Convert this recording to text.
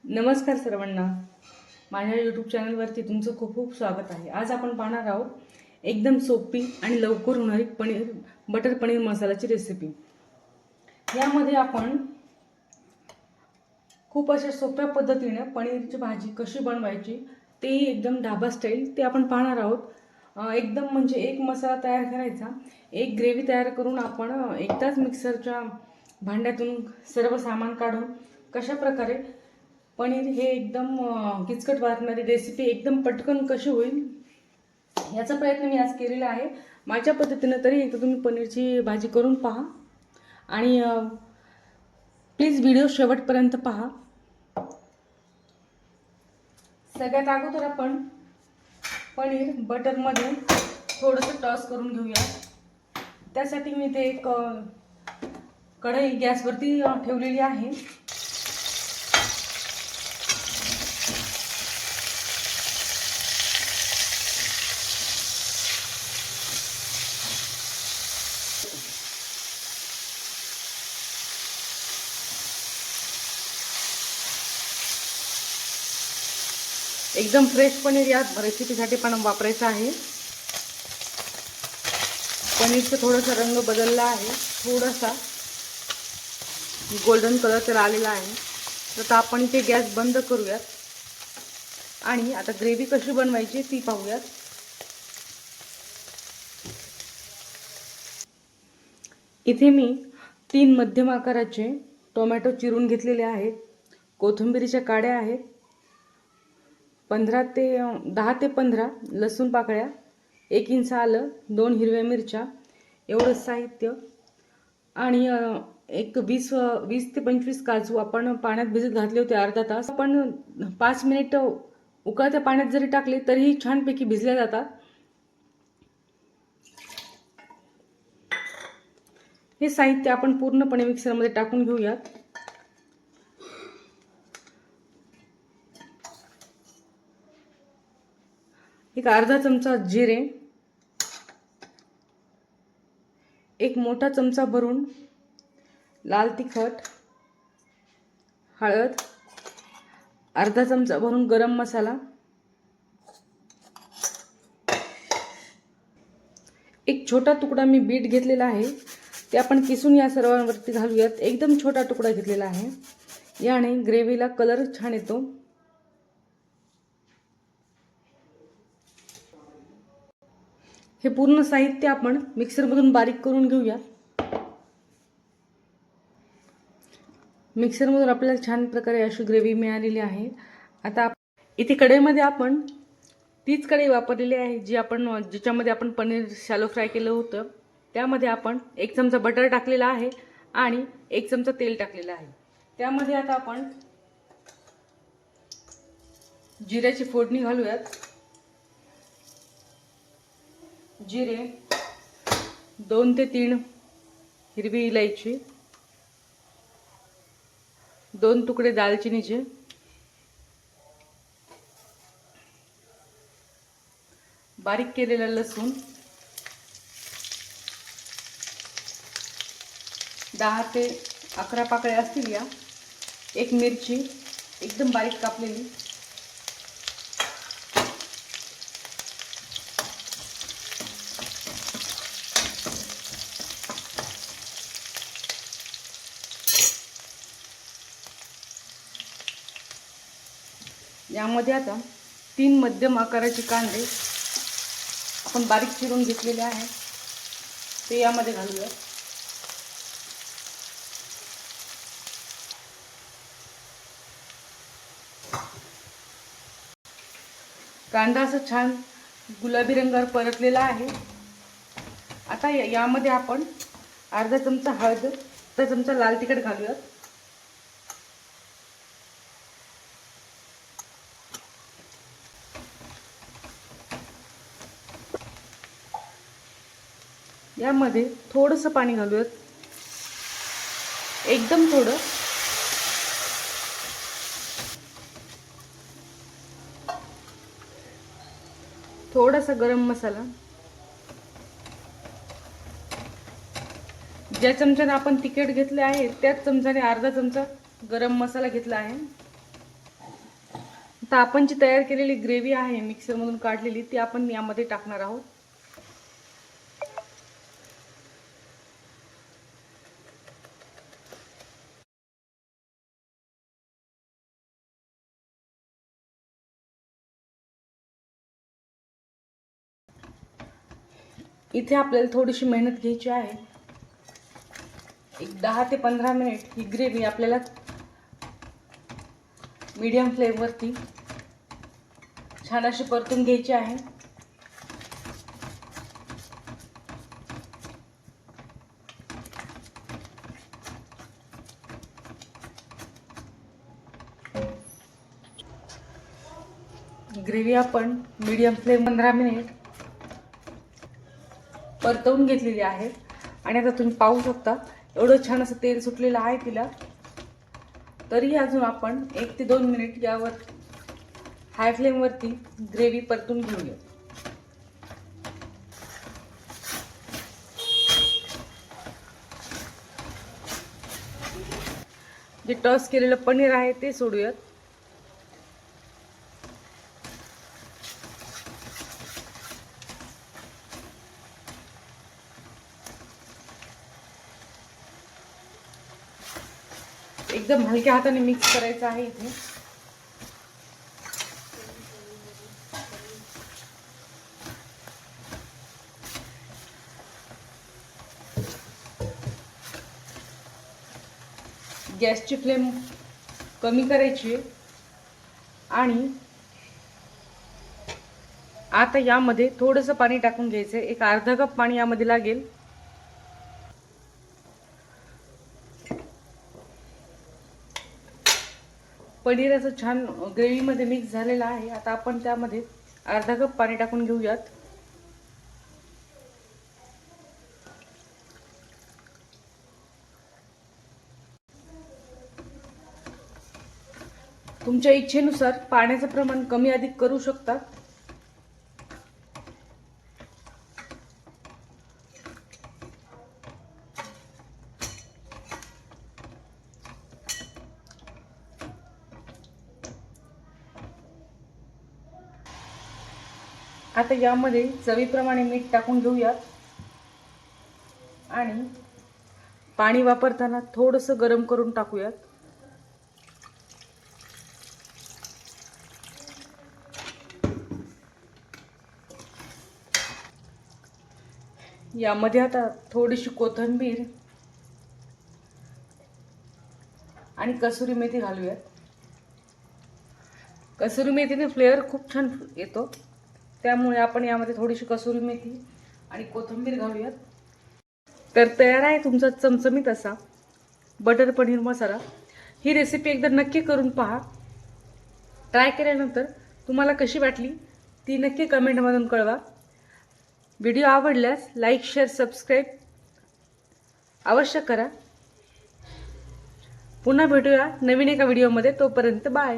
नमस्कार सर्वांना, माझ्या यूट्यूब चॅनलवरती तुमचं खूप खूप स्वागत आहे। आज आपण पाहणार आहोत एकदम सोपी आणि लवकर होणारी बटर पनीर मसाल्याची रेसिपी। यामध्ये आपण खूप अशा सोप्या पद्धतीने पनीरची भाजी कशी बनवायची ते एकदम ढाबा स्टाईल ते आपण पाहणार आहोत। एकदम म्हणजे एक मसाला तयार करायचा, एक ग्रेव्ही तयार करून आपण एकदाच मिक्सरच्या भांड्यातून सर्व सामान काढून कशा प्रकारे पनीर हे एकदम किचकट वाटणारी रेसिपी एकदम पटकन कशी होईल याचा प्रयत्न मी आज केलेला आहे। माझ्या पद्धतीने तरी एकदा तुम्ही पनीरची भाजी करून पहा आणि प्लीज व्हिडिओ शेवटपर्यंत पहा। सगळ्यात अगोदर आपण पनीर बटरमध्ये थोडंसं टॉस करून घेऊया। त्यासाठी मी ते एक कढई गॅसवरती ठेवलेली आहे। एकदम फ्रेश पनीर या रेसिपीसाठी पण वापरायचं आहे। पनीरचा थोडासा रंग बदलला आहे, थोडासा गोल्डन कलर तर आलेला आहे। तर आपण इथे गॅस बंद करूयात आणि आता ग्रेव्ही कशी बनवायची ती पाहूयात। इथे मी 3 मध्यम आकाराचे टोमॅटो चिरून घेतलेले आहेत, कोथिंबीरीच्या काड्या आहेत, 10 ते 15 लसूण पाकळ्या, 1 इंच आलं, 2 हिरव्या मिरच्या, एवढं साहित्य आणि एक 20 ते 25 काजू आपण पाण्यात भिजत घातले होते अर्धा तास। आपण 5 मिनिट उकळत्या पाण्यात जरी टाकले तरीही छानपैकी भिजल्या जातात। हे साहित्य आपण पूर्णपणे मिक्सरमध्ये टाकून घेऊयात। एक अर्धा चमचा जिरे, एक मोठा चमचा भरून लाल तिखट, हळद, अर्धा चमचा भरून गरम मसाला, एक छोटा तुकडा मी बीट घेतलेला आहे ते आपण किसून या सर्वांवरती घालूयात। एकदम छोटा तुकडा घेतलेला आहे, याने ग्रेव्हीला कलर छान येतो। हे पूर्ण साहित्य आपण मिक्सरमधून बारीक करून घेऊया। मिक्सरमधून आपल्याला छान प्रकारे अशी ग्रेव्ही मिळालेली आहे। आता इथे कढईमध्ये आपण तीच कढई वापरलेली आहे ज्याच्यामध्ये आपण पनीर शॅलो फ्राय केलं होतं। त्यामध्ये आपण 1 चमचा बटर टाकलेला आहे आणि 1 चमचा तेल टाकलेलं आहे। त्यामध्ये आता आपण जिऱ्याची फोडणी घालूयात। जिरे, 2 ते 3 हिरवी इलायची, 2 तुकडे दालचिनीचे, बारीक केलेला लसूण, 10 ते 11 पाकळ्या असतील या, 1 मिरची एकदम बारीक कापलेली, यामध्ये आता 3 मध्यम आकाराचे कांदे आपण बारीक चिरून घेतलेले आहे ते यामध्ये घालूया। कांदा असं छान गुलाबी रंगावर परतलेला आहे। आता यामध्ये आपण अर्धा चमचा हळद, अर्धा चमचा लाल तिखट घालूयात। यामध्ये थोडंसं पाणी घालूयात, एकदम थोडं। थोडासा गरम मसाला, ज्या चमच्याने आपण तिखट घेतले आहे त्याच चमच्याने अर्धा चमचा गरम मसाला घेतला आहे। आता आपण जी तयार केलेली ग्रेव्ही आहे मिक्सरमधून काढलेली ती आपण यामध्ये टाकणार आहोत. इथे आपल्याला थोडीशी मेहनत घ्यायची आहे. एक 10 ते 15 मिनिट ही ग्रेव्ही आपल्याला मीडियम फ्लेमवरती छान अशी परतून घ्यायची आहे. ग्रेव्ही आपण मीडियम फ्लेम 15 मिनिट परतवून घेतलेली आहे. आणि आता तुम्ही पाहू शकता एवढं छान असं तेल सुटलेलं आहे तिला. तरी अजून आपण 1 ते 2 मिनिट यावर हाय फ्लेमवरती ग्रेव्ही परतून घेऊया. जे टॉस केलेलं पनीर आहे ते सोडूयात. एकदम हलक्या हाताने मिक्स करायचं आहे इथे. गॅसची फ्लेम कमी करायची आणि आता यामध्ये थोडंसं पाणी टाकून घ्यायचं. एक अर्धा कप पाणी यामध्ये लागेल. पनीर असं छान ग्रेव्हीमध्ये मिक्स झालेलं आहे. आता आपण त्यामध्ये अर्धा कप पाणी टाकून घेऊयात. तुमच्या इच्छेनुसार पाण्याचं प्रमाण कमी अधिक करू शकता. आता यामध्ये चवीप्रमाणे मीठ टाकून घेऊयात आणि पाणी वापरताना थोडंसं गरम करून टाकूयात. यामध्ये आता थोडीशी कोथिंबीर आणि कसुरी मेथी घालूयात. कसुरी मेथीने फ्लेवर खूप छान येतो, त्यामुळे आपण यामध्ये थोडीशी कसुरी मेथी आणि कोथिंबीर घालूयात. तर तयार आहे तुमचा चमचमीत असा बटर पनीर मसाला. ही रेसिपी एकदा नक्की करून पहा. ट्राय केल्यानंतर तुम्हाला कशी वाटली ती नक्की कमेंटमधून कळवा. व्हिडिओ आवडल्यास लाईक, शेअर, सबस्क्राईब अवश्य करा. पुन्हा भेटूया नवीन एका व्हिडिओमध्ये. तोपर्यंत बाय.